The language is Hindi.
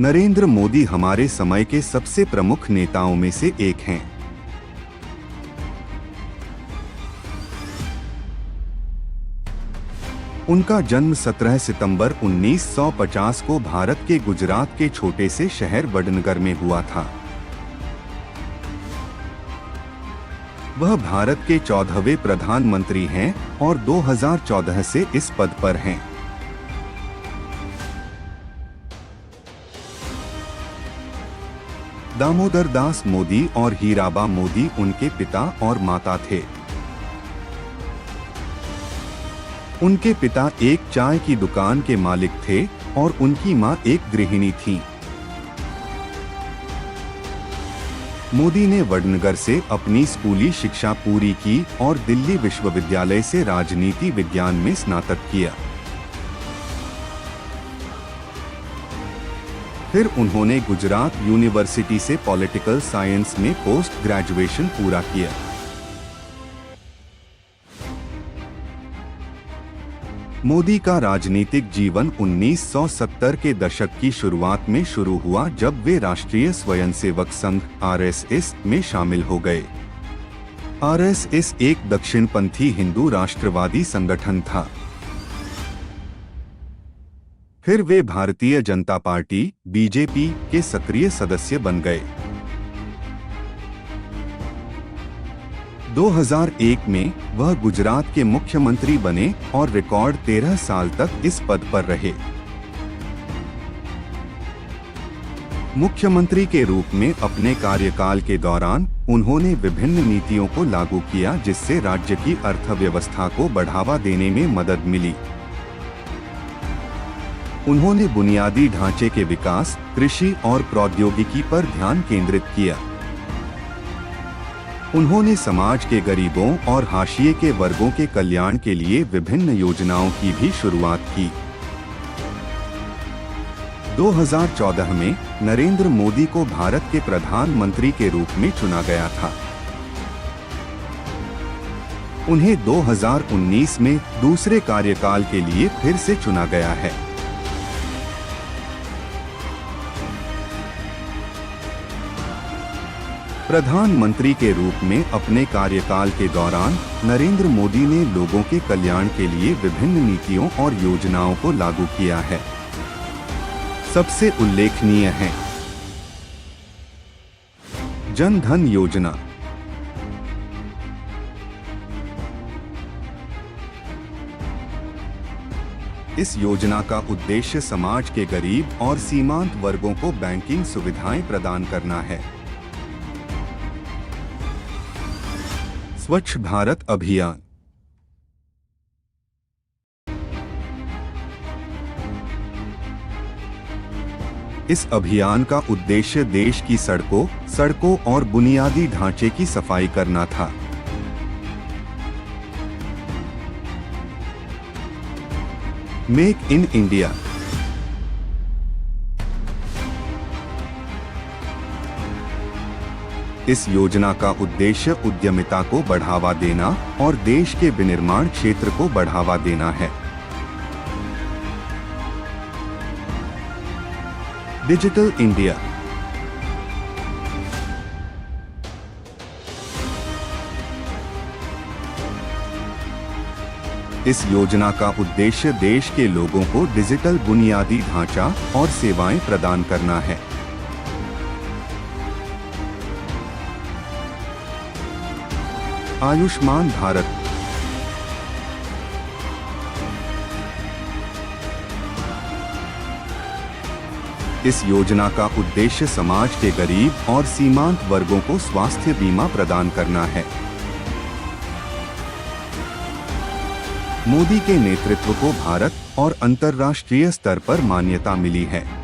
नरेंद्र मोदी हमारे समय के सबसे प्रमुख नेताओं में से एक हैं। उनका जन्म 17 सितंबर 1950 को भारत के गुजरात के छोटे से शहर वडनगर में हुआ था। वह भारत के 14वें प्रधानमंत्री हैं और 2014 से इस पद पर हैं। दामोदर दास मोदी और हीराबा मोदी उनके पिता और माता थे। उनके पिता एक चाय की दुकान के मालिक थे और उनकी मां एक गृहिणी थी। मोदी ने वडनगर से अपनी स्कूली शिक्षा पूरी की और दिल्ली विश्वविद्यालय से राजनीति विज्ञान में स्नातक किया। फिर उन्होंने गुजरात यूनिवर्सिटी से पॉलिटिकल साइंस में पोस्ट ग्रेजुएशन पूरा किया। मोदी का राजनीतिक जीवन 1970 के दशक की शुरुआत में शुरू हुआ, जब वे राष्ट्रीय स्वयंसेवक संघ (आरएसएस) में शामिल हो गए। आरएसएस एक दक्षिणपंथी हिंदू राष्ट्रवादी संगठन था। फिर वे भारतीय जनता पार्टी (बीजेपी) के सक्रिय सदस्य बन गए। 2001 में वह गुजरात के मुख्यमंत्री बने और रिकॉर्ड 13 साल तक इस पद पर रहे। मुख्यमंत्री के रूप में अपने कार्यकाल के दौरान उन्होंने विभिन्न नीतियों को लागू किया, जिससे राज्य की अर्थव्यवस्था को बढ़ावा देने में मदद मिली। उन्होंने बुनियादी ढांचे के विकास, कृषि और प्रौद्योगिकी पर ध्यान केंद्रित किया। उन्होंने समाज के गरीबों और हाशिए के वर्गों के कल्याण के लिए विभिन्न योजनाओं की भी शुरुआत की। 2014 में नरेंद्र मोदी को भारत के प्रधानमंत्री के रूप में चुना गया था। उन्हें 2019 में दूसरे कार्यकाल के लिए फिर से चुना गया है। प्रधानमंत्री के रूप में अपने कार्यकाल के दौरान नरेंद्र मोदी ने लोगों के कल्याण के लिए विभिन्न नीतियों और योजनाओं को लागू किया है। सबसे उल्लेखनीय है जन धन योजना। इस योजना का उद्देश्य समाज के गरीब और सीमांत वर्गों को बैंकिंग सुविधाएं प्रदान करना है। स्वच्छ भारत अभियान। इस अभियान का उद्देश्य देश की सड़कों और बुनियादी ढांचे की सफाई करना था। Make in India. इस योजना का उद्देश्य उद्यमिता को बढ़ावा देना और देश के विनिर्माण क्षेत्र को बढ़ावा देना है। Digital India. इस योजना का उद्देश्य देश के लोगों को डिजिटल बुनियादी ढांचा और सेवाएं प्रदान करना है। आयुष्मान भारत। इस योजना का उद्देश्य समाज के गरीब और सीमांत वर्गों को स्वास्थ्य बीमा प्रदान करना है। मोदी के नेतृत्व को भारत और अंतर्राष्ट्रीय स्तर पर मान्यता मिली है।